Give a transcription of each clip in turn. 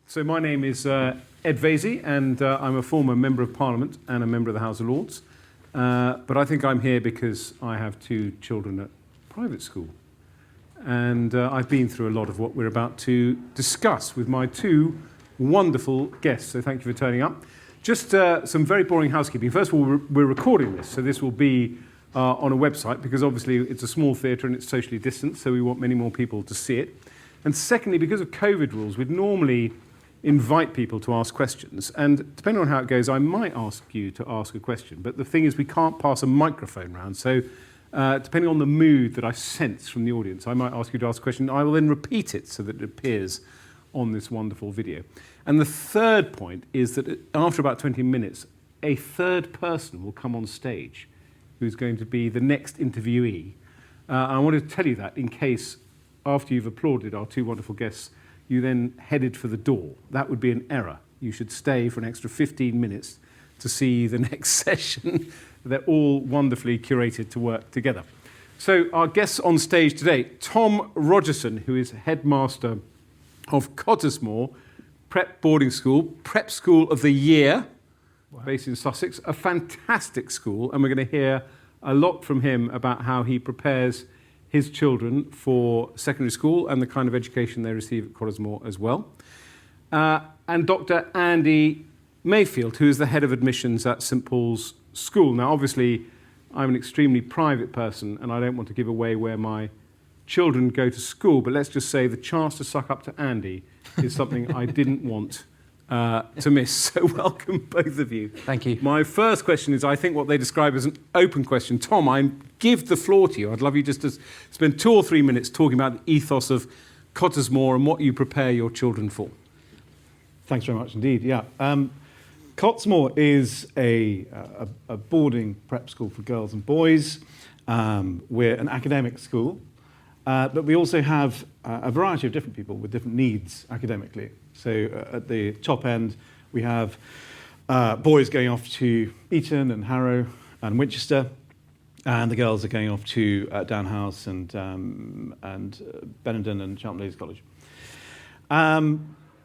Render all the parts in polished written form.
So my name is Ed Vaizey, and I'm a former Member of Parliament and a Member of the House of Lords. But I think I'm here because I have two children at private school. And I've been through a lot of what we're about to discuss with my two wonderful guests. So thank you for turning up. Just some very boring housekeeping. First of all, we're recording this, so this will be on a website, because obviously it's a small theatre and it's socially distanced, so we want many more people to see it. And secondly, because of COVID rules, we'd normally invite people to ask questions. And depending on how it goes, I might ask you to ask a question. But the thing is, we can't pass a microphone round. So depending on the mood that I sense from the audience, I might ask you to ask a question. I will then repeat it so that it appears on this wonderful video. And the third point is that after about 20 minutes, a third person will come on stage who's going to be the next interviewee. I wanted to tell you that in case, after you've applauded our two wonderful guests, you then headed for the door. That would be an error. You should stay for an extra 15 minutes to see the next session. They're all wonderfully curated to work together. So our guests on stage today, Tom Rogerson, who is headmaster of Cottesmore Prep Boarding School, Prep School of the Year, based in Sussex, a fantastic school, and we're going to hear a lot from him about how he prepares his children for secondary school and the kind of education they receive at Cottesmore as well. And Dr Andy Mayfield, who is the head of admissions at St Paul's School. Now, obviously, I'm an extremely private person, and I don't want to give away where my children go to school, but let's just say the chance to suck up to Andy is something I didn't want to miss. So welcome, both of you. Thank you. My first question is, I think, what they describe as an open question. Tom, I give the floor to you. I'd love you just to spend 2 or 3 minutes talking about the ethos of Cottesmore and what you prepare your children for. Thanks very much indeed. Yeah, Cottesmore is a boarding prep school for girls and boys. We're an academic school, but we also have a variety of different people with different needs academically. So at the top end, we have boys going off to Eton and Harrow and Winchester, and the girls are going off to Downhouse and Benenden and Charlton Ladies College.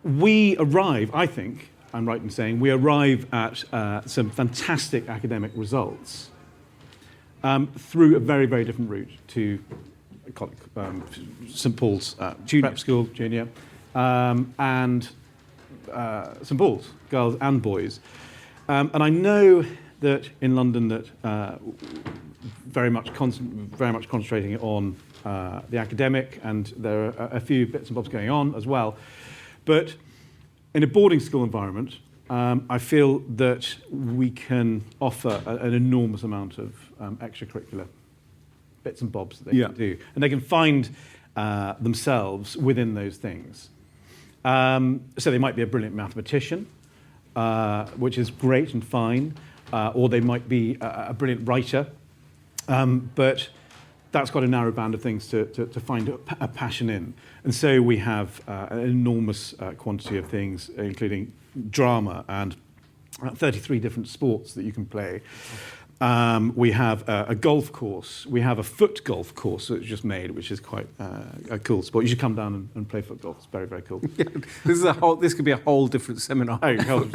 We arrive, I think, I'm right in saying, we arrive at some fantastic academic results through a very, very different route to St Paul's Prep School, Junior, and St Paul's, girls and boys. And I know that in London that very much concentrating on the academic, and there are a few bits and bobs going on as well. But in a boarding school environment, I feel that we can offer an enormous amount of extracurricular bits and bobs that they can do. And they can find themselves within those things. So they might be a brilliant mathematician, which is great and fine, or they might be a brilliant writer, but that's got a narrow band of things to find a passion in. And so we have an enormous quantity of things, including drama and 33 different sports that you can play. We have a golf course. We have a foot golf course that was just made, which is quite a cool sport. You should come down and play foot golf. It's very, very cool. This could be a whole different seminar. So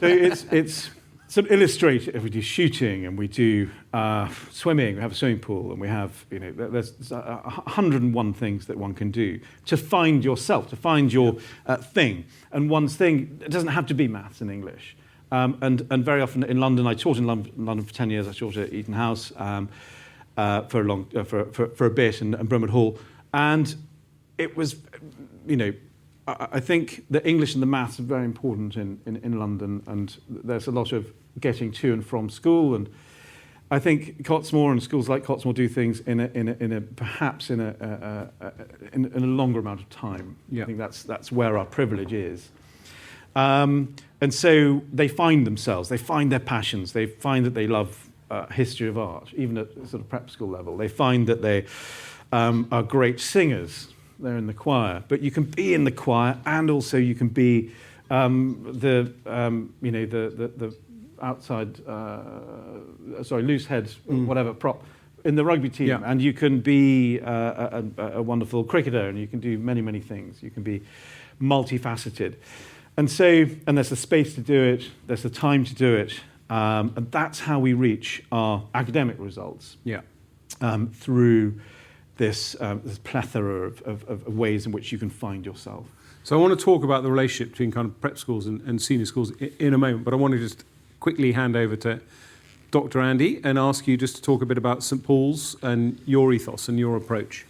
it's some illustrative. We do shooting and we do swimming. We have a swimming pool and we have, there's 101 things that one can do to find yourself, to find your thing. And one's thing, it doesn't have to be maths and English. And very often in London, I taught in London for 10 years. I taught at Eton House for a bit, and Brummett Hall. And it was, I think the English and the maths are very important in London, and there's a lot of getting to and from school. And I think Cottesmore and schools like Cottesmore do things perhaps in a longer amount of time. Yeah. I think that's where our privilege is. And so they find themselves, they find their passions, they find that they love history of art, even at sort of prep school level. They find that they are great singers. They're in the choir, but you can be in the choir, and also you can be the outside, loose head, whatever prop in the rugby team, Yeah. and you can be a wonderful cricketer, and you can do many, many things. You can be multifaceted. And there's the space to do it, there's the time to do it, and that's how we reach our academic results. Yeah. Through this plethora of ways in which you can find yourself. So I want to talk about the relationship between kind of prep schools and senior schools in a moment, but I want to just quickly hand over to Dr. Andy and ask you just to talk a bit about St Paul's and your ethos and your approach.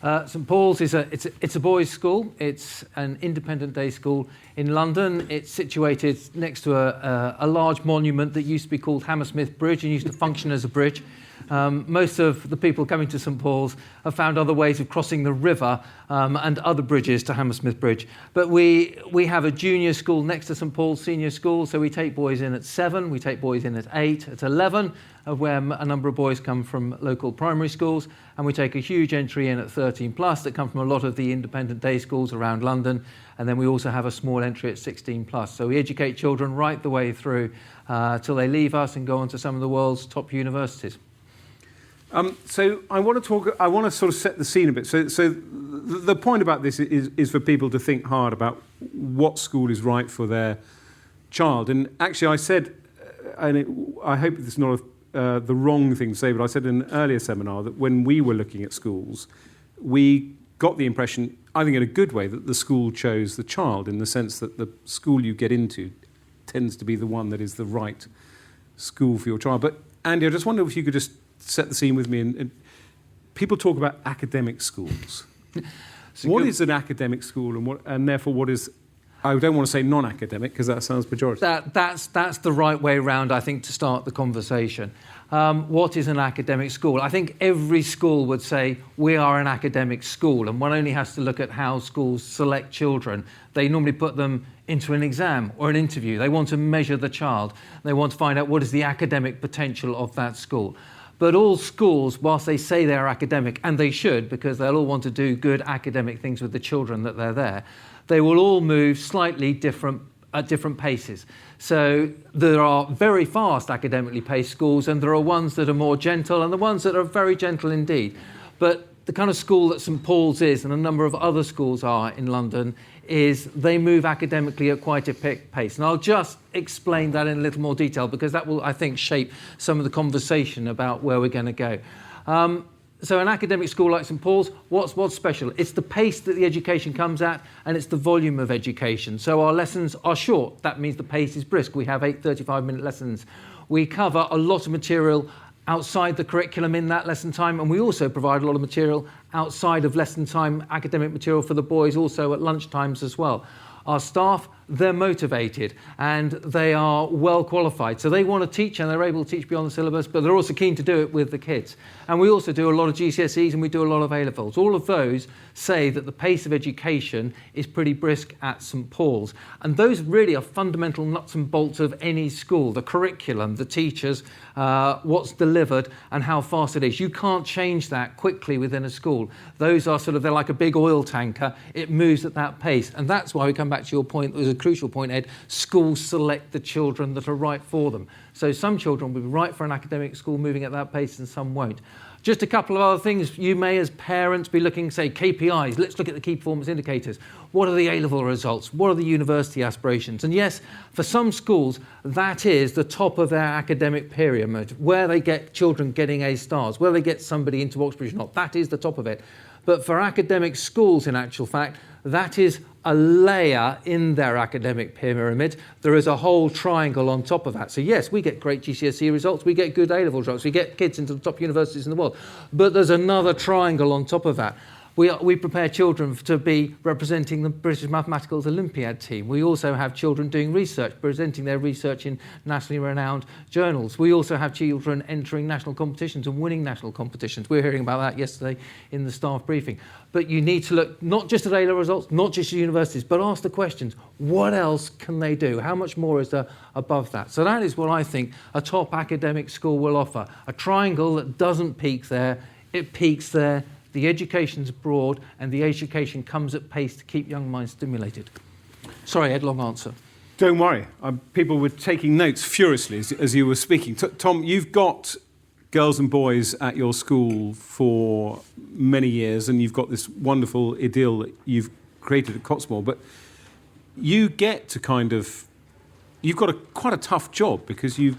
St Paul's is a boys' school. It's an independent day school in London. It's situated next to a large monument that used to be called Hammersmith Bridge and used to function as a bridge. Most of the people coming to St Paul's have found other ways of crossing the river and other bridges to Hammersmith Bridge. But we have a junior school next to St Paul's senior school, so we take boys in at 7, we take boys in at 8, at 11, where a number of boys come from local primary schools, and we take a huge entry in at 13 plus that come from a lot of the independent day schools around London, and then we also have a small entry at 16 plus. So we educate children right the way through till they leave us and go on to some of the world's top universities. So I want to sort of set the scene a bit. So the point about this is for people to think hard about what school is right for their child. And actually I said, I hope it's not the wrong thing to say, but I said in an earlier seminar that when we were looking at schools, we got the impression, I think in a good way, that the school chose the child, in the sense that the school you get into tends to be the one that is the right school for your child. But Andy, I just wonder if you could just set the scene with me. And people talk about academic schools. What is an academic school, and therefore what is, I don't want to say non-academic because that sounds pejorative. That's the right way round, I think, to start the conversation. What is an academic school? I think every school would say we are an academic school, and one only has to look at how schools select children. They normally put them into an exam or an interview. They want to measure the child. They want to find out what is the academic potential of that school. But all schools, whilst they say they're academic, and they should, because they'll all want to do good academic things with the children that they're there, they will all move slightly different at different paces. So there are very fast academically paced schools, and there are ones that are more gentle, and the ones that are very gentle indeed. But the kind of school that St Paul's is, and a number of other schools are in London, is they move academically at quite a pace. And I'll just explain that in a little more detail, because that will, I think, shape some of the conversation about where we're going to go. So an academic school like St Paul's, what's special? It's the pace that the education comes at, and it's the volume of education. So our lessons are short. That means the pace is brisk. We have 8 35-minute lessons. We cover a lot of material outside the curriculum in that lesson time, and we also provide a lot of material outside of lesson time, academic material for the boys also at lunch times as well. Our staff, they're motivated and they are well qualified. So they want to teach, and they're able to teach beyond the syllabus, but they're also keen to do it with the kids. And we also do a lot of GCSEs, and we do a lot of A-levels. All of those say that the pace of education is pretty brisk at St Paul's. And those really are fundamental nuts and bolts of any school: the curriculum, the teachers, what's delivered, and how fast it is. You can't change that quickly within a school. Those are they're like a big oil tanker. It moves at that pace. And that's why we come back to your point. It was a crucial point, Ed. Schools select the children that are right for them. So some children will be right for an academic school moving at that pace, and some won't. Just a couple of other things. You may, as parents, be looking, say, KPIs. Let's look at the key performance indicators. What are the A-level results? What are the university aspirations? And yes, for some schools, that is the top of their academic pyramid, where they get children getting A stars, where they get somebody into Oxbridge or not. That is the top of it. But for academic schools, in actual fact, that is a layer in their academic pyramid. There is a whole triangle on top of that. So yes, we get great GCSE results, we get good A-level results, we get kids into the top universities in the world. But there's another triangle on top of that. We prepare children to be representing the British Mathematicals Olympiad team. We also have children doing research, presenting their research in nationally renowned journals. We also have children entering national competitions and winning national competitions. We were hearing about that yesterday in the staff briefing. But you need to look not just at A-level results, not just at universities, but ask the questions: what else can they do? How much more is there above that? So that is what I think a top academic school will offer. A triangle that doesn't peak there, it peaks there. The education's broad, and the education comes at pace to keep young minds stimulated. Sorry, Ed, long answer. Don't worry. People were taking notes furiously as you were speaking. Tom, you've got girls and boys at your school for many years, and you've got this wonderful idyll that you've created at Cottesmore, but you get to you've got quite a tough job because you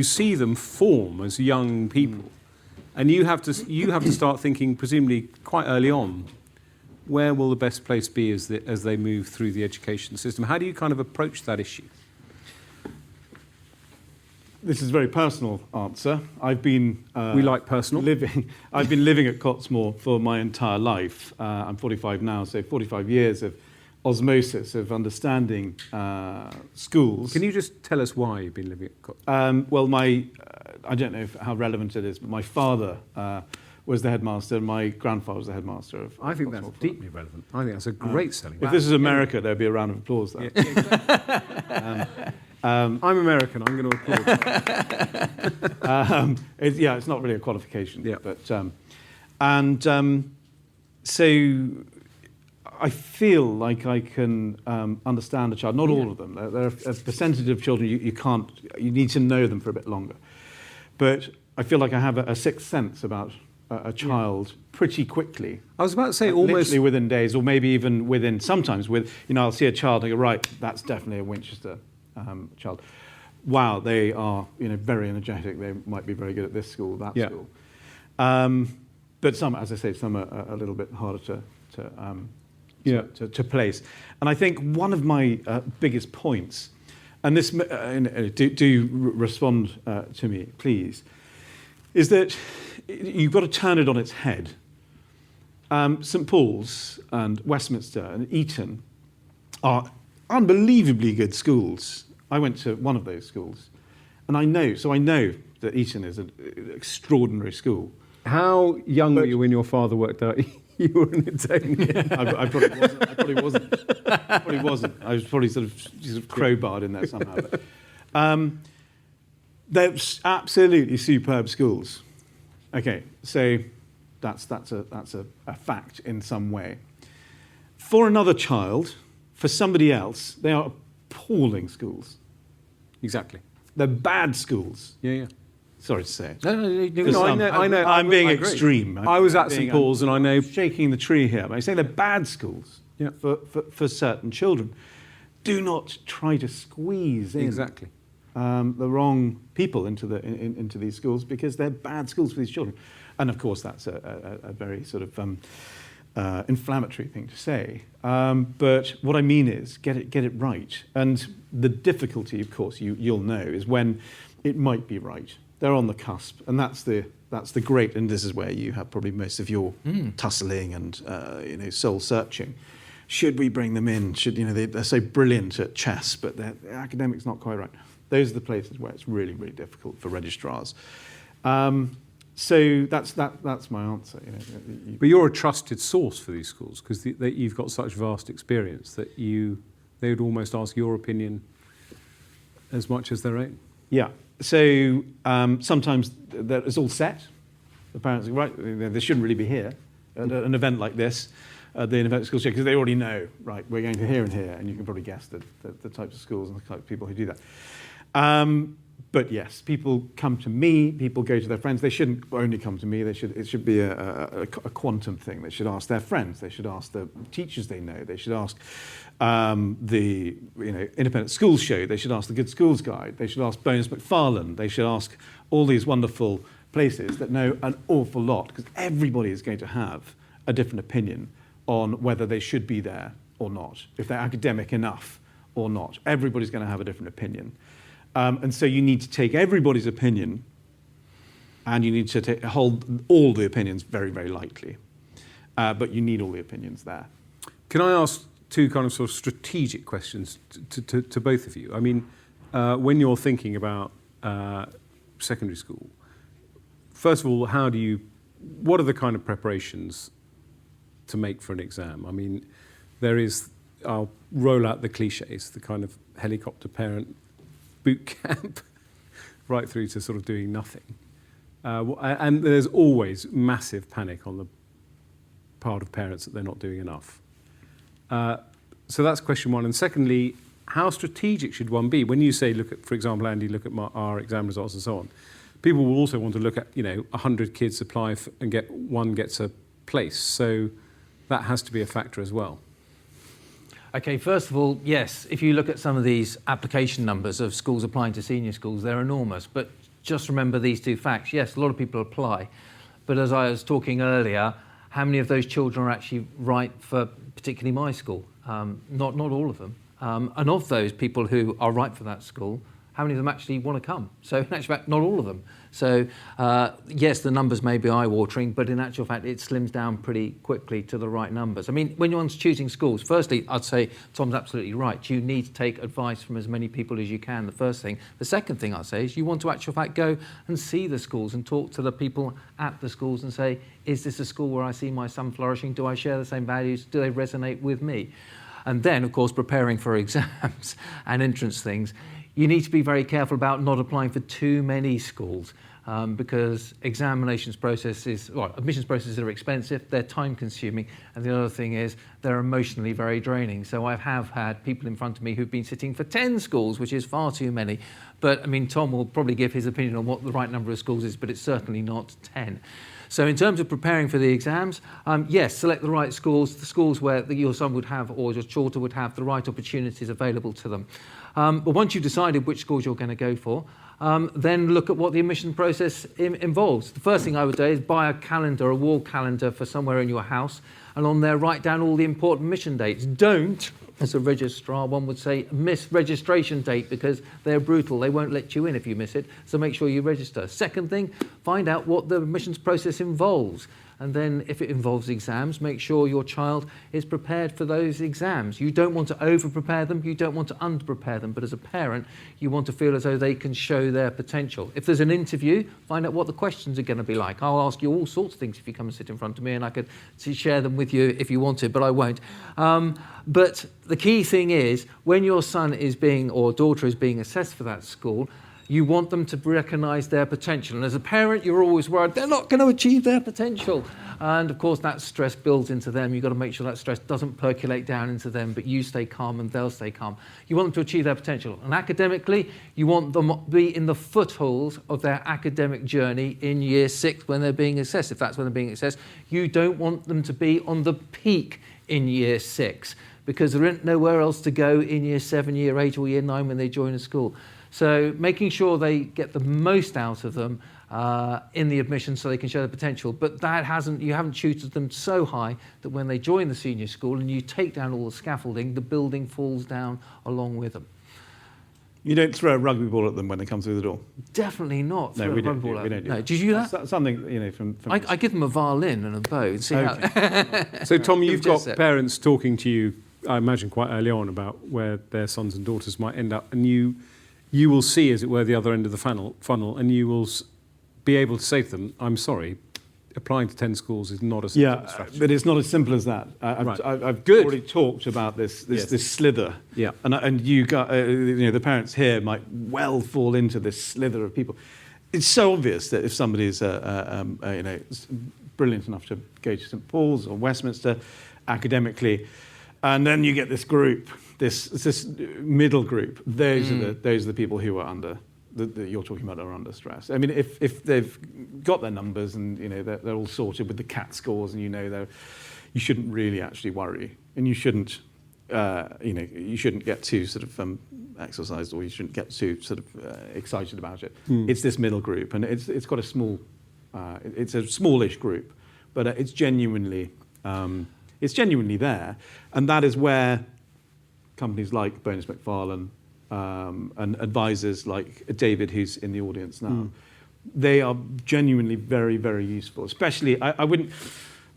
see them form as young people, and you have to start thinking, presumably quite early on, where will the best place be as they move through the education system? How do you kind of approach that issue? This is a very personal answer. I've been we like personal. I've been living at Cottesmore for my entire life. I'm 45 now, so 45 years of osmosis, of understanding schools. Can you just tell us why you've been living at Cottesmore? Well, I don't know how relevant it is, but my father was the headmaster, and my grandfather was the headmaster of I think that's Cottesmore. deeply relevant. I think that's a great selling point. If this is America, there'd be a round of applause there. Yeah, exactly. I'm American. I'm going to applaud. It's not really a qualification. Yeah. But so I feel like I can understand a child. Not all of them. There are a percentage of children you need to know them for a bit longer. But I feel like I have a sixth sense about a child pretty quickly. I was about to say almost literally within days, or maybe even within sometimes I'll see a child and I go, right, that's definitely a Winchester child. Wow, they are very energetic. They might be very good at this school, that school. But some, as I say, some are a little bit harder to place. And I think one of my biggest points, and this do respond to me, please, is that you've got to turn it on its head. St Paul's and Westminster and Eton are unbelievably good schools. I went to one of those schools, and I know that Eton is an extraordinary school. How young were you when your father worked out you were an Etonian? I probably wasn't. I was probably sort of crowbarred in there somehow. But, they're absolutely superb schools. Okay, so that's a fact in some way. For another child, for somebody else, they are appalling schools. Exactly. They're bad schools. Yeah. Sorry to say. No, I know. I'm being I agree. extreme. I was at St Paul's, and I know. Shaking the tree here. But I say they're bad schools for certain children. Do not try to squeeze in Exactly. the wrong people into these schools, because they're bad schools for these children. And of course, that's a very sort of inflammatory thing to say. But what I mean is, get it right. And the difficulty, of course, you'll know, is when it might be right. They're on the cusp, and that's the great. And this is where you have probably most of your tussling and soul searching. Should we bring them in? They're so brilliant at chess, but their academics not quite right. Those are the places where it's really, really difficult for registrars. So that's my answer. But you're a trusted source for these schools, because you've got such vast experience that they would almost ask your opinion as much as their own. Yeah. So sometimes it's all set. The parents are right. They shouldn't really be here at an event like this, the event school check, because they already know, right, we're going to here and here, and you can probably guess the types of schools and the type of people who do that. But yes, people come to me, people go to their friends. They shouldn't only come to me. It should be a quantum thing. They should ask their friends. They should ask the teachers they know. They should ask the Independent Schools Show. They should ask the Good Schools Guide. They should ask Bonus McFarlane. They should ask all these wonderful places that know an awful lot, because everybody is going to have a different opinion on whether they should be there or not, if they're academic enough or not. Everybody's going to have a different opinion. And so you need to take everybody's opinion, and you need to hold all the opinions very, very lightly. But you need all the opinions there. Can I ask two kind of sort of strategic questions to both of you? I mean, when you're thinking about secondary school, first of all, what are the kind of preparations to make for an exam? I mean, I'll roll out the cliches, the kind of helicopter parent boot camp, right through to sort of doing nothing. And there's always massive panic on the part of parents that they're not doing enough. So that's question one. And secondly, how strategic should one be? When you say, for example, Andy, look at our exam results and so on, people will also want to look at, 100 kids apply and one gets a place. So that has to be a factor as well. Okay, first of all, yes, if you look at some of these application numbers of schools applying to senior schools, they're enormous. But just remember these two facts. Yes, a lot of people apply. But as I was talking earlier, how many of those children are actually right for particularly my school? Not all of them. And of those people who are right for that school, how many of them actually want to come? So in actual fact, not all of them. So yes, the numbers may be eye-watering, but in actual fact, it slims down pretty quickly to the right numbers. I mean, when you're choosing schools, firstly, I'd say Tom's absolutely right. You need to take advice from as many people as you can, the first thing. The second thing I'd say is you want to actual fact go and see the schools and talk to the people at the schools and say, is this a school where I see my son flourishing? Do I share the same values? Do they resonate with me? And then, of course, preparing for exams and entrance things, you need to be very careful about not applying for too many schools because admissions processes are expensive, they're time consuming, and the other thing is they're emotionally very draining. So I have had people in front of me who've been sitting for 10 schools, which is far too many. But I mean, Tom will probably give his opinion on what the right number of schools is, but it's certainly not 10. So in terms of preparing for the exams, yes, select the right schools, the schools where your son would have or your daughter would have the right opportunities available to them. But once you've decided which schools you're going to go for, then look at what the admission process involves. The first thing I would do is buy a calendar, a wall calendar for somewhere in your house, and on there write down all the important admission dates. Don't, as a registrar, one would say, miss registration date because they're brutal. They won't let you in if you miss it, so make sure you register. Second thing, find out what the admissions process involves. And then if it involves exams, make sure your child is prepared for those exams. You don't want to over-prepare them, you don't want to under-prepare them, but as a parent, you want to feel as though they can show their potential. If there's an interview, find out what the questions are going to be like. I'll ask you all sorts of things if you come and sit in front of me, and I could share them with you if you wanted, but I won't. But the key thing is, when your son is being, or daughter is being assessed for that school, you want them to recognise their potential. And as a parent, you're always worried they're not going to achieve their potential. And of course, that stress builds into them. You've got to make sure that stress doesn't percolate down into them, but you stay calm and they'll stay calm. You want them to achieve their potential. And academically, you want them to be in the footholds of their academic journey in year 6 when they're being assessed. If that's when they're being assessed, you don't want them to be on the peak in year 6 because there isn't nowhere else to go in year 7, year 8 or year 9 when they join a school. So making sure they get the most out of them in the admission so they can show their potential. But you haven't tutored them so high that when they join the senior school and you take down all the scaffolding, the building falls down along with them. You don't throw a rugby ball at them when they come through the door? Definitely not. No, we don't do that. No, did you do that? That's something, from I give them a violin and a bow and see how... So, Tom, you've got parents talking to you, I imagine, quite early on about where their sons and daughters might end up, and you will see, as it were, the other end of the funnel, and you will be able to say to them, I'm sorry, applying to 10 schools is not a simple strategy. But it's not as simple as that. I've already talked about this slither. Yeah. And you got, the parents here might well fall into this slither of people. It's so obvious that if somebody's brilliant enough to go to St Paul's or Westminster academically, and then you get this group, this middle group, those are the people who are under that you're talking about are under stress. I mean, if they've got their numbers and they're all sorted with the CAT scores, and you shouldn't really actually worry, and you shouldn't get too sort of exercised, or you shouldn't get too sort of excited about it. It's this middle group, and it's got a small, it's a smallish group, but it's genuinely there, and that is where companies like Bonus McFarlane and advisors like David, who's in the audience now, they are genuinely very, very useful. Especially, I wouldn't,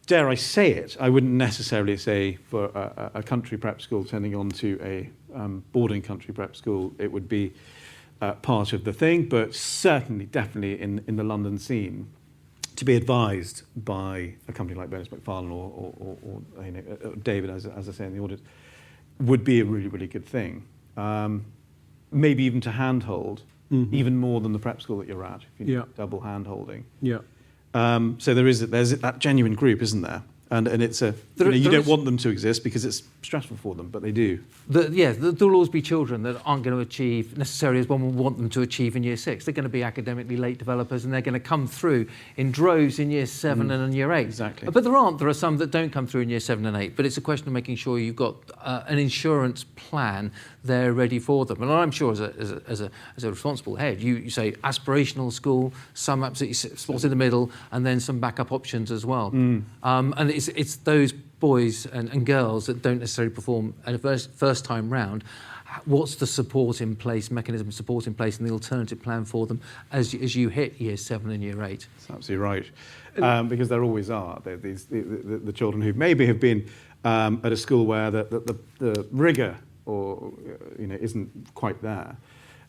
dare I say it, I wouldn't necessarily say for a country prep school turning on to a boarding country prep school, it would be part of the thing, but certainly, definitely in the London scene, to be advised by a company like Bonus McFarlane or David, as I say in the audience, would be a really, really good thing. Maybe even to handhold, even more than the prep school that you're at, if you need double handholding. Yeah. So there's that genuine group, isn't there? And it's a, you don't want them to exist because it's stressful for them, but they do. There'll always be children that aren't going to achieve necessarily as one would want them to achieve in year 6. They're going to be academically late developers, and they're going to come through in droves in year 7 and in year 8. Exactly. But there are some that don't come through in year 7 and 8, but it's a question of making sure you've got an insurance plan there ready for them. And I'm sure as a responsible head, you say aspirational school, some absolutely spots in the middle, and then some backup options as well. And it's those boys and girls that don't necessarily perform at a first time round. What's the support in place, mechanism of support in place, and the alternative plan for them as you hit year 7 and year 8? That's absolutely right. Because there always are the children who maybe have been at a school where the rigour isn't quite there.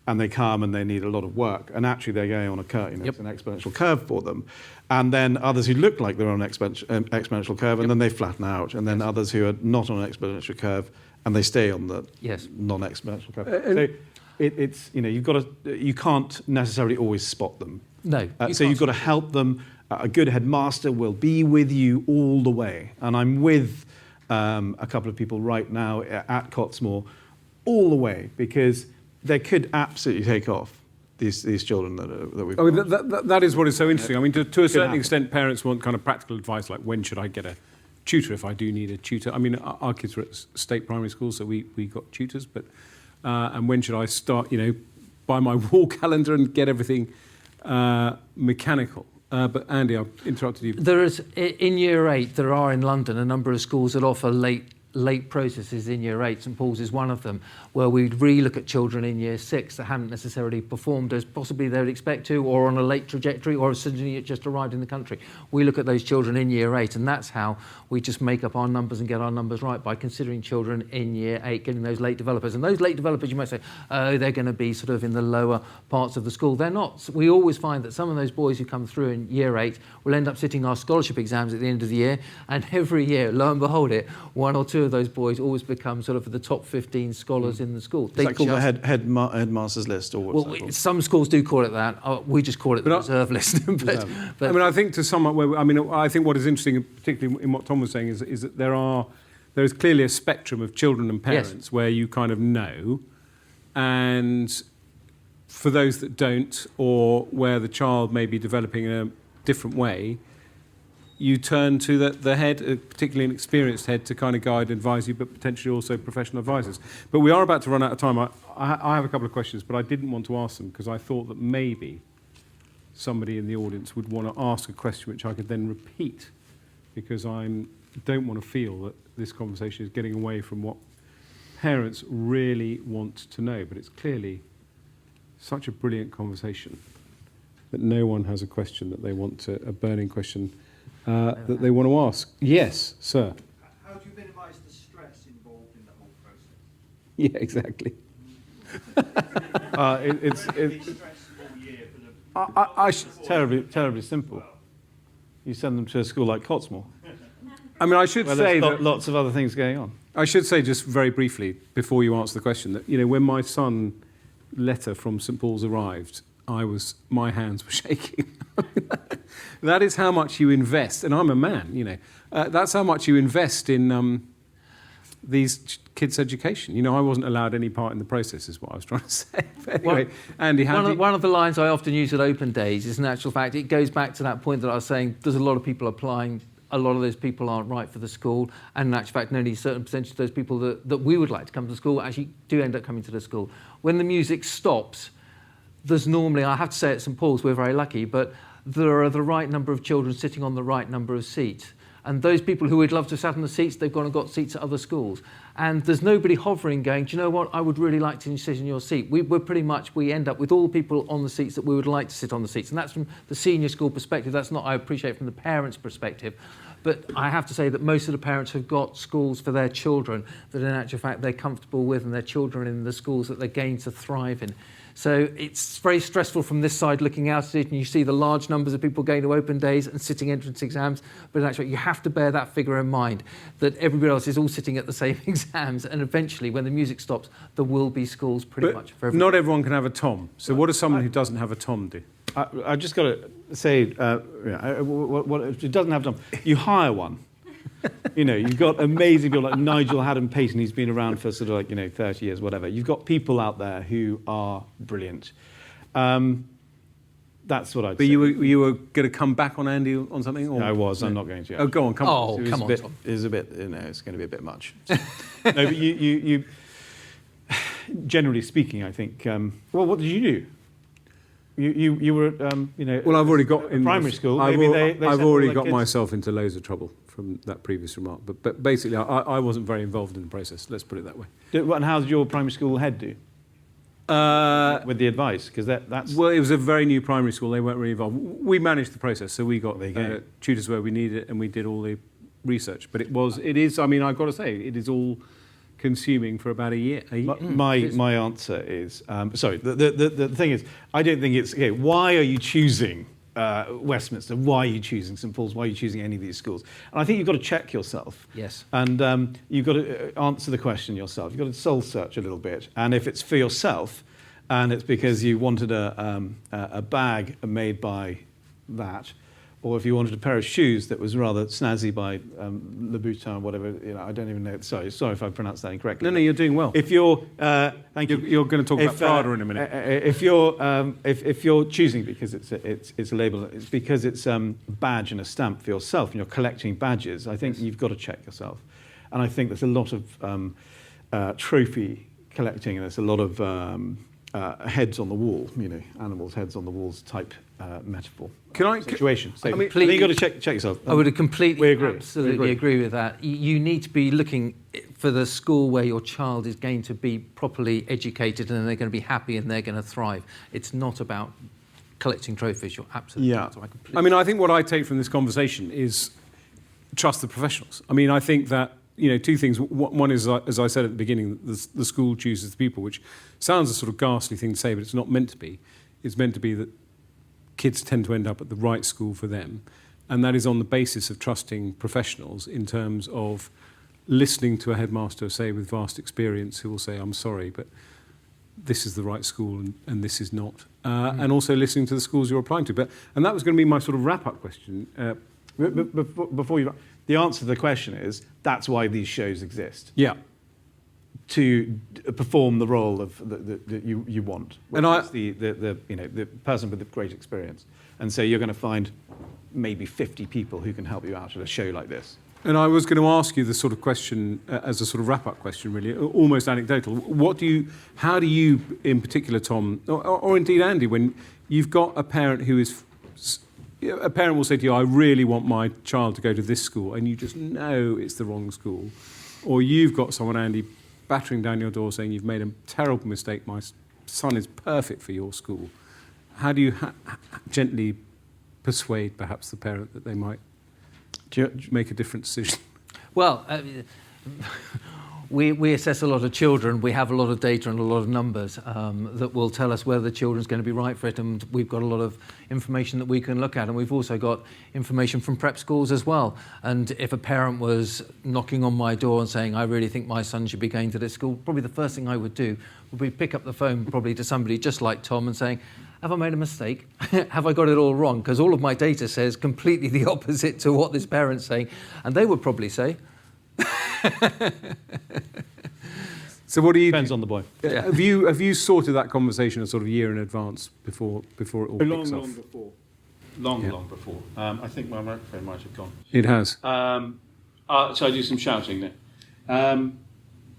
And they come and they need a lot of work, and actually they're going on a curve. It's an exponential curve for them. And then others who look like they're on an exponential curve, and then they flatten out. And then others who are not on an exponential curve, and they stay on the non-exponential curve. So you can't necessarily always spot them. No. So you've got to help them. A good headmaster will be with you all the way. And I'm with a couple of people right now at Cottesmore all the way, because they could absolutely take off, these children that we've got. That is what is so interesting. I mean, to a certain extent, parents want kind of practical advice, like when should I get a tutor if I do need a tutor. I mean, our kids were at state primary school, so we got tutors, but and when should I start, buy my wall calendar and get everything mechanical. But Andy, I've interrupted you. There is, in year 8, there are in London a number of schools that offer late processes in year 8. St Paul's is one of them, where we'd re-look at children in year 6 that hadn't necessarily performed as possibly they would expect to, or on a late trajectory, or suddenly just arrived in the country. We look at those children in year 8, and that's how we just make up our numbers and get our numbers right, by considering children in year 8, getting those late developers. And those late developers, you might say, oh, they're going to be sort of in the lower parts of the school. They're not. We always find that some of those boys who come through in year 8 will end up sitting our scholarship exams at the end of the year, and every year, lo and behold it, one or two of those boys always become sort of the top 15 scholars in the school. Is that called the headmaster's list, or what's that called? Some schools do call it that. We just call it the reserve list. but I mean, I think to sum up, I think what is interesting, particularly in what Tom was saying, is that there is clearly a spectrum of children and parents where you kind of know, and for those that don't, or where the child may be developing in a different way, you turn to the head, particularly an experienced head, to kind of guide and advise you, but potentially also professional advisors. But we are about to run out of time. I have a couple of questions, but I didn't want to ask them because I thought that maybe somebody in the audience would want to ask a question which I could then repeat, because I don't want to feel that this conversation is getting away from what parents really want to know. But it's clearly such a brilliant conversation that no one has a question that they want to, a burning question that they want to ask. Yes, sir. How do you minimise the stress involved in the whole process? Yeah, exactly. It's terribly simple. You send them to a school like Cottesmore. I mean, I should say that lots of other things going on. I should say just very briefly before you answer the question that when my son's letter from St Paul's arrived, my hands were shaking. That is how much you invest, and I'm a man, that's how much you invest in these kids' education. I wasn't allowed any part in the process, is what I was trying to say. But anyway, Andy, one of the lines I often use at open days is, in actual fact, it goes back to that point that I was saying, there's a lot of people applying, a lot of those people aren't right for the school, and in actual fact, only a certain percentage of those people that we would like to come to the school actually do end up coming to the school. When the music stops, there's normally, I have to say at St Paul's, we're very lucky, but there are the right number of children sitting on the right number of seats. And those people who would love to sat on the seats, they've gone and got seats at other schools. And there's nobody hovering going, do you know what, I would really like to sit in your seat. We end up with all the people on the seats that we would like to sit on the seats. And that's from the senior school perspective. That's not, I appreciate, from the parents' perspective. But I have to say that most of the parents have got schools for their children that in actual fact they're comfortable with, and their children in the schools that they're going to thrive in. So it's very stressful from this side looking out at it, and you see the large numbers of people going to open days and sitting entrance exams, but actually you have to bear that figure in mind, that everybody else is all sitting at the same exams, and eventually when the music stops there will be schools pretty much for everyone. Not everyone can have a Tom, so what does someone who doesn't have a Tom do? I just got to say, it doesn't have Tom. You hire one. You know, you've got amazing people like Nigel Haddon Payton, who's been around for sort of like, 30 years, whatever. You've got people out there who are brilliant. That's what I'd But say. you were going to come back on Andy on something? Or? No, I was. I'm not going to. Oh, go on. Come on. It was come a on, bit, Tom. It was a bit, it's going to be a bit much. No, but you generally speaking, I think, well, what did you do? You were, Well, I've already got in primary school. I've Maybe they I've sent all already their got kids- myself into loads of trouble from that previous remark. But basically, I wasn't very involved in the process. Let's put it that way. And how did your primary school head do with the advice? Because that's Well, it was a very new primary school. They weren't really involved. We managed the process, so we got There you go. tutors where we needed it, and we did all the research. But it is. I mean, I've got to say, it is all consuming for about a year. my answer is sorry. The thing is, I don't think it's okay. Why are you choosing Westminster? Why are you choosing St Paul's? Why are you choosing any of these schools? And I think you've got to check yourself. Yes. And you've got to answer the question yourself. You've got to soul search a little bit. And if it's for yourself, and it's because you wanted a bag made by that, or if you wanted a pair of shoes that was rather snazzy by Louboutin or whatever, I don't even know. Sorry if I pronounced that incorrectly. No, you're doing well. If you're, thank you. You're going to talk about Prada in a minute. If you're choosing because it's a label, it's because it's a badge and a stamp for yourself, and you're collecting badges. I think you've got to check yourself, and I think there's a lot of trophy collecting, and there's a lot of heads on the wall, animals' heads on the walls type metaphor. Situation. So I think you've got to check yourself. I would completely, We agree. absolutely agree with that. You need to be looking for the school where your child is going to be properly educated and they're going to be happy and they're going to thrive. It's not about collecting trophies. You're absolutely right. So I mean, I think what I take from this conversation is trust the professionals. I mean, I think that, two things. One is, as I said at the beginning, the school chooses the people, which sounds a sort of ghastly thing to say, but it's not meant to be. It's meant to be that kids tend to end up at the right school for them, and that is on the basis of trusting professionals in terms of listening to a headmaster, say, with vast experience, who will say, I'm sorry, but this is the right school and this is not. And also listening to the schools you're applying to. And that was going to be my sort of wrap-up question. Before you, the answer to the question is, that's why these shows exist. Yeah. To perform the role of that you want, And I- the person with the great experience, and so you're going to find maybe 50 people who can help you out at a show like this. And I was going to ask you the sort of question as a sort of wrap-up question, really, almost anecdotal. How do you, in particular, Tom, or indeed Andy, when you've got a parent who is, a parent will say to you, I really want my child to go to this school, and you just know it's the wrong school, or you've got someone, Andy, battering down your door saying you've made a terrible mistake, my son is perfect for your school. How do you gently persuade perhaps the parent that they might make a different decision? Well, we assess a lot of children. We have a lot of data and a lot of numbers that will tell us whether the children's going to be right for it, and we've got a lot of information that we can look at, and we've also got information from prep schools as well. And if a parent was knocking on my door and saying, I really think my son should be going to this school, probably the first thing I would do would be pick up the phone probably to somebody just like Tom and saying, have I made a mistake? Have I got it all wrong? Because all of my data says completely the opposite to what this parent's saying. And they would probably say, So what do you Depends on the boy. Yeah. Have you sorted that conversation a sort of year in advance before it all kicks off? before. Long before. I think my microphone might have gone. It has. So I do some shouting there.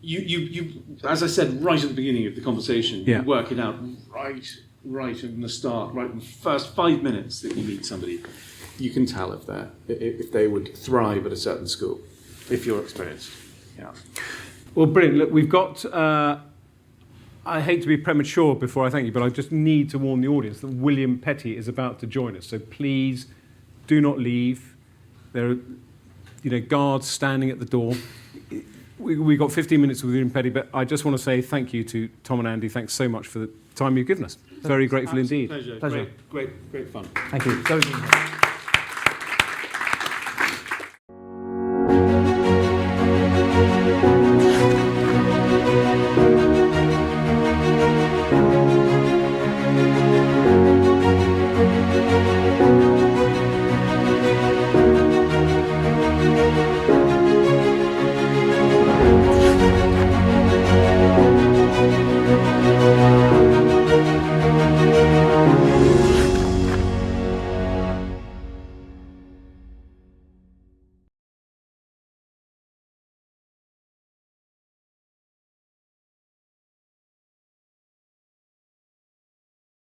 You, as I said right at the beginning of the conversation, Yeah. you work it out right from the start, right in the first 5 minutes that you meet somebody. You can tell if they would thrive at a certain school, if you're experienced. Yeah. Well, brilliant. Look, we've got... I hate to be premature before I thank you, but I just need to warn the audience that William Petty is about to join us. So please do not leave. There are guards standing at the door. We've got 15 minutes with William Petty, but I just want to say thank you to Tom and Andy. Thanks so much for the time you've given us. Very grateful indeed. Pleasure. Pleasure. Great fun. thank you. So